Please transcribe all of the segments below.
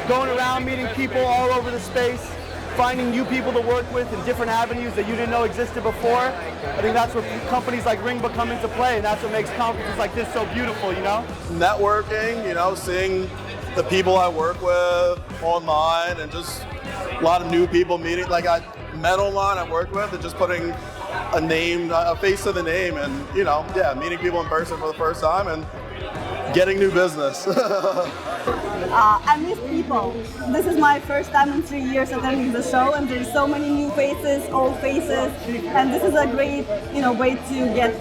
going around meeting people all over the space, finding new people to work with in different avenues that you didn't know existed before. I think that's where companies like Ringba come into play, and that's what makes conferences like this so beautiful, you know? Networking, you know, seeing the people I work with online and just a lot of new people meeting. Like I met online I worked with and just putting a name, a face to the name, and, you know, yeah, meeting people in person for the first time and getting new business. I miss people. This is my first time in 3 years attending the show, and there's so many new faces, old faces, and this is a great, way to get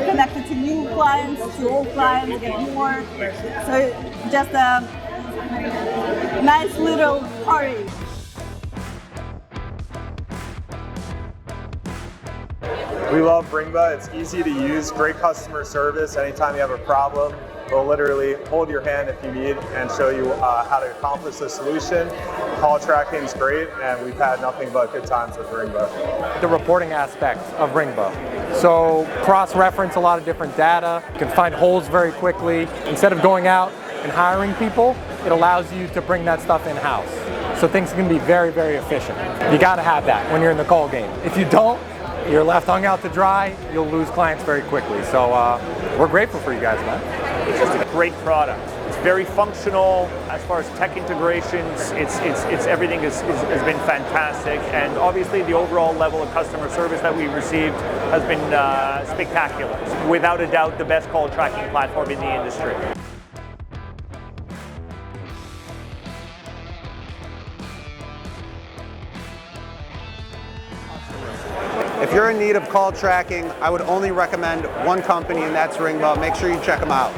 connected to new clients, to old clients, get more. So just a nice little party. We love Ringba. It's easy to use, great customer service. Anytime you have a problem, we'll literally hold your hand if you need and show you how to accomplish the solution. Call tracking is great, and we've had nothing but good times with Ringba. The reporting aspect of Ringba. So cross-reference a lot of different data, you can find holes very quickly. Instead of going out and hiring people, it allows you to bring that stuff in-house. So things can be very, very efficient. You gotta have that when you're in the call game. If you don't, you're left hung out to dry, you'll lose clients very quickly. So we're grateful for you guys, man. It's just a great product. It's very functional as far as tech integrations. It's everything has been fantastic, and obviously the overall level of customer service that we received has been spectacular. Without a doubt, the best call tracking platform in the industry. If you're in need of call tracking, I would only recommend one company, and that's Ringba. Make sure you check them out.